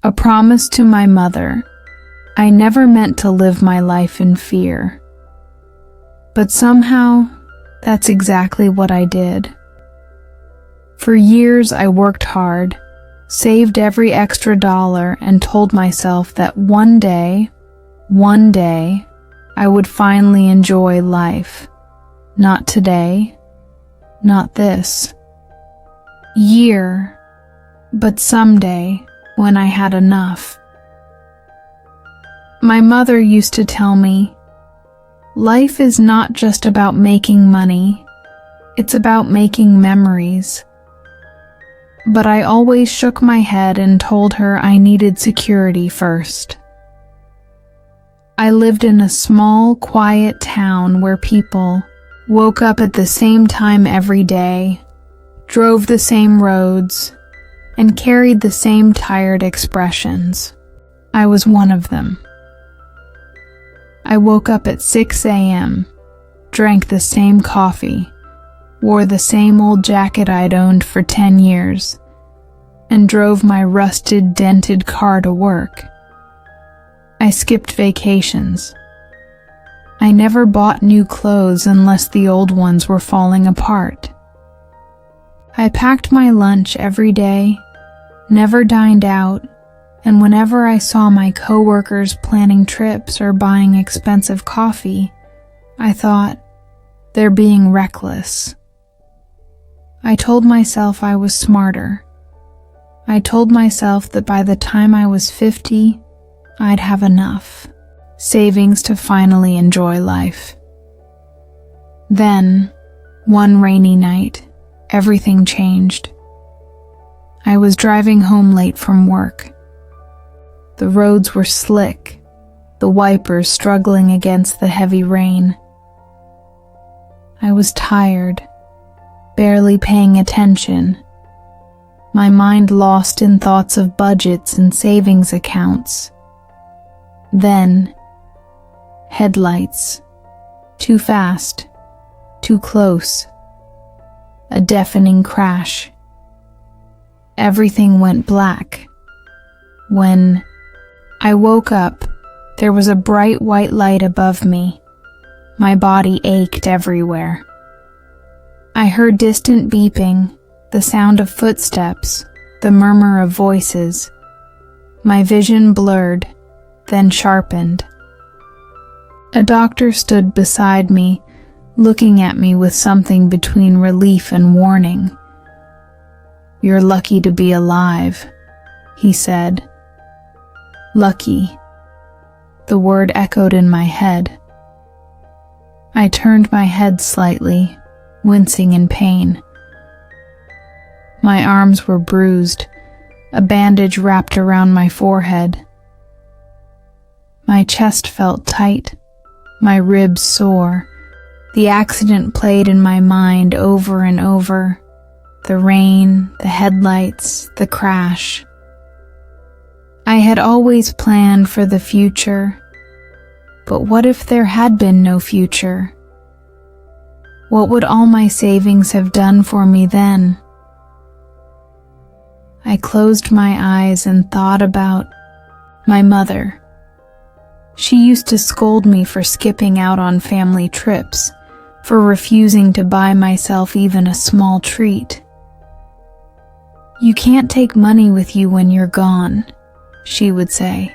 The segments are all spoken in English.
A promise to my mother. I never meant to live my life in fear. But somehow, that's exactly what I did. For years I worked hard, saved every extra dollar, and told myself that one day, I would finally enjoy life. Not today, not this year, but someday when I had enough. My mother used to tell me, life is not just about making money, it's about making memories. But I always shook my head and told her I needed security first. I lived in a small, quiet town where people woke up at the same time every day, drove the same roads, and carried the same tired expressions. I was one of them. I woke up at 6 a.m., drank the same coffee, wore the same old jacket I'd owned for 10 years, and drove my rusted, dented car to work. I skipped vacations. I never bought new clothes unless the old ones were falling apart. I packed my lunch every day, never dined out, and whenever I saw my coworkers planning trips or buying expensive coffee, I thought, they're being reckless. I told myself I was smarter. I told myself that by the time I was 50, I'd have enough savings to finally enjoy life. Then, one rainy night, everything changed. I was driving home late from work. The roads were slick, the wipers struggling against the heavy rain. I was tired, barely paying attention, my mind lost in thoughts of budgets and savings accounts. Then, headlights. Too fast, too close. A deafening crash. Everything went black. When I woke up, there was a bright white light above me. My body ached everywhere. I heard distant beeping, the sound of footsteps, the murmur of voices. My vision blurred, then sharpened. A doctor stood beside me, looking at me with something between relief and warning. "You're lucky to be alive," he said. Lucky. The word echoed in my head. I turned my head slightly, wincing in pain. My arms were bruised, a bandage wrapped around my forehead. My chest felt tight, my ribs sore. The accident played in my mind over and over. The rain, the headlights, the crash. I had always planned for the future, but what if there had been no future? What would all my savings have done for me then? I closed my eyes and thought about my mother. She used to scold me for skipping out on family trips, for refusing to buy myself even a small treat. "You can't take money with you when you're gone," she would say.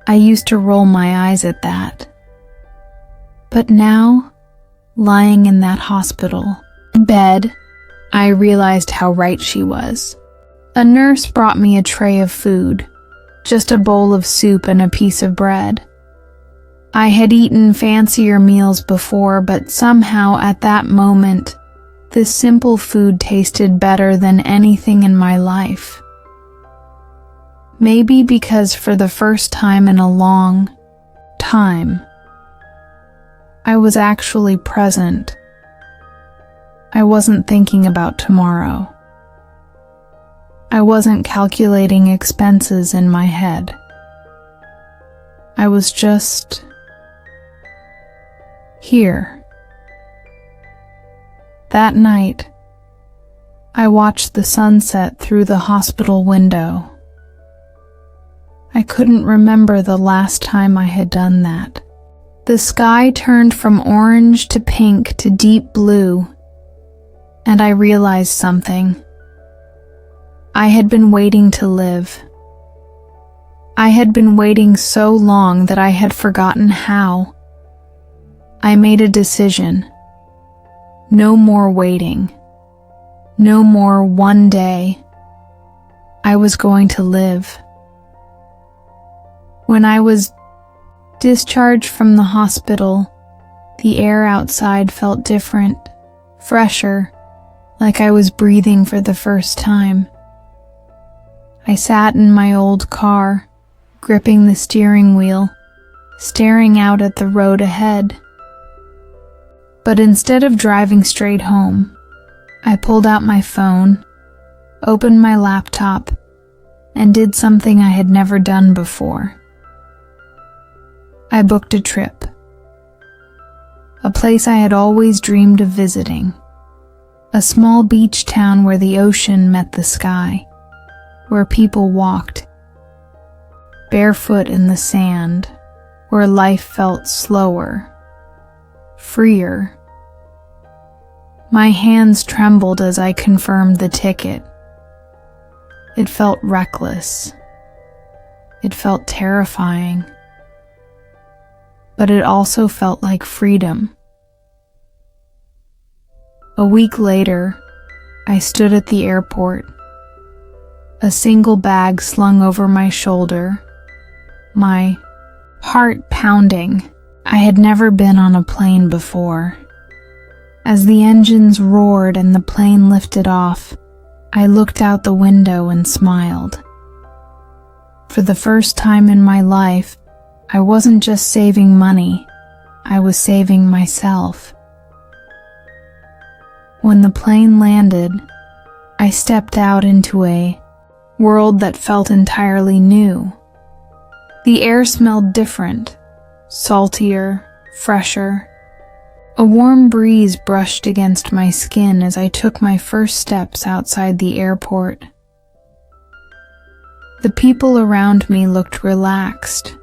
I used to roll my eyes at that. But now, lying in that hospital bed, I realized how right she was. A nurse brought me a tray of food, just a bowl of soup and a piece of bread. I had eaten fancier meals before, but somehow at that moment, this simple food tasted better than anything in my life. Maybe because for the first time in a long time, I was actually present. I wasn't thinking about tomorrow. I wasn't calculating expenses in my head. I was just here. That night, I watched the sunset through the hospital window. I couldn't remember the last time I had done that. The sky turned from orange to pink to deep blue, and I realized something. I had been waiting to live. I had been waiting so long that I had forgotten how. I made a decision. No more waiting. No more one day. I was going to live. When I was discharged from the hospital, the air outside felt different, fresher, like I was breathing for the first time. I sat in my old car, gripping the steering wheel, staring out at the road ahead. But instead of driving straight home, I pulled out my phone, opened my laptop, and did something I had never done before. I booked a trip. A place I had always dreamed of visiting. A small beach town where the ocean met the sky, where people walked barefoot in the sand, where life felt slower, freer. My hands trembled as I confirmed the ticket. It felt reckless. It felt terrifying. But it also felt like freedom. A week later, I stood at the airport, a single bag slung over my shoulder, my heart pounding. I had never been on a plane before. As the engines roared and the plane lifted off, I looked out the window and smiled. For the first time in my life, I wasn't just saving money, I was saving myself. When the plane landed, I stepped out into a world that felt entirely new. The air smelled different, saltier, fresher. A warm breeze brushed against my skin as I took my first steps outside the airport. The people around me looked relaxed,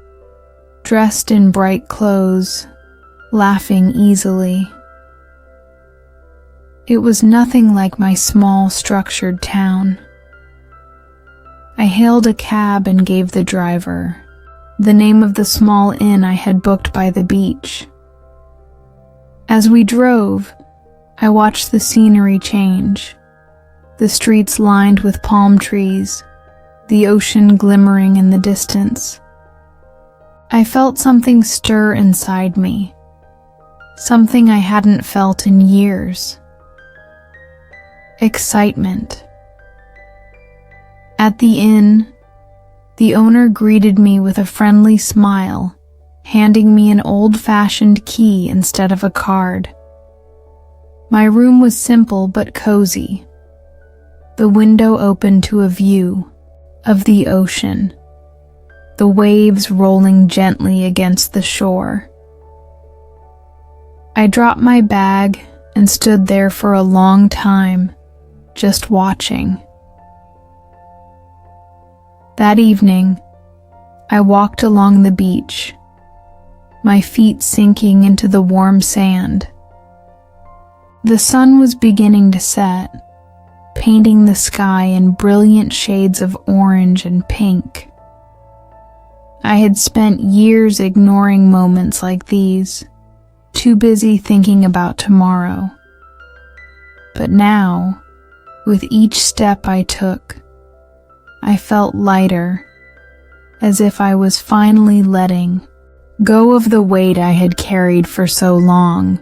dressed in bright clothes, laughing easily. It was nothing like my small, structured town. I hailed a cab and gave the driver the name of the small inn I had booked by the beach. As we drove, I watched the scenery change, the streets lined with palm trees, the ocean glimmering in the distance. I felt something stir inside me, something I hadn't felt in years. Excitement. At the inn, the owner greeted me with a friendly smile, handing me an old-fashioned key instead of a card. My room was simple but cozy. The window opened to a view of the ocean, the waves rolling gently against the shore. I dropped my bag and stood there for a long time, just watching. That evening, I walked along the beach, my feet sinking into the warm sand. The sun was beginning to set, painting the sky in brilliant shades of orange and pink. I had spent years ignoring moments like these, too busy thinking about tomorrow. But now, with each step I took, I felt lighter, as if I was finally letting go of the weight I had carried for so long.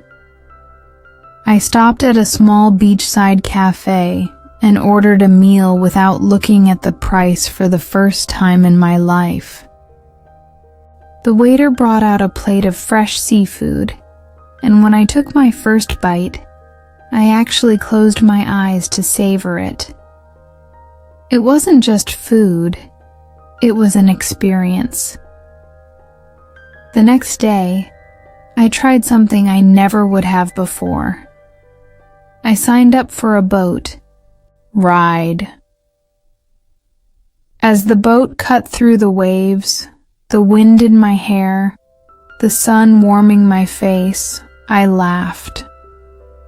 I stopped at a small beachside cafe and ordered a meal without looking at the price for the first time in my life. The waiter brought out a plate of fresh seafood, and when I took my first bite, I actually closed my eyes to savor it. It wasn't just food, it was an experience. The next day, I tried something I never would have before. I signed up for a boat ride. As the boat cut through the waves, the wind in my hair, the sun warming my face, I laughed.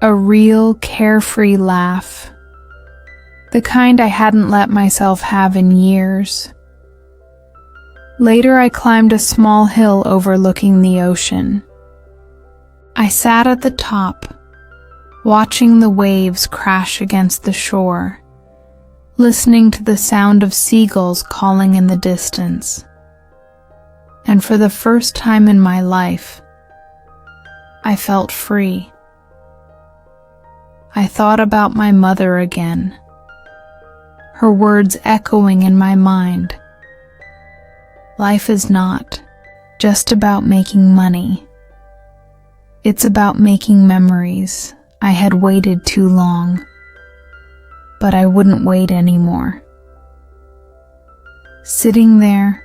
A real, carefree laugh. The kind I hadn't let myself have in years. Later I climbed a small hill overlooking the ocean. I sat at the top, watching the waves crash against the shore, listening to the sound of seagulls calling in the distance. And for the first time in my life, I felt free. I thought about my mother again, her words echoing in my mind. Life is not just about making money. It's about making memories. I had waited too long, but I wouldn't wait anymore. Sitting there,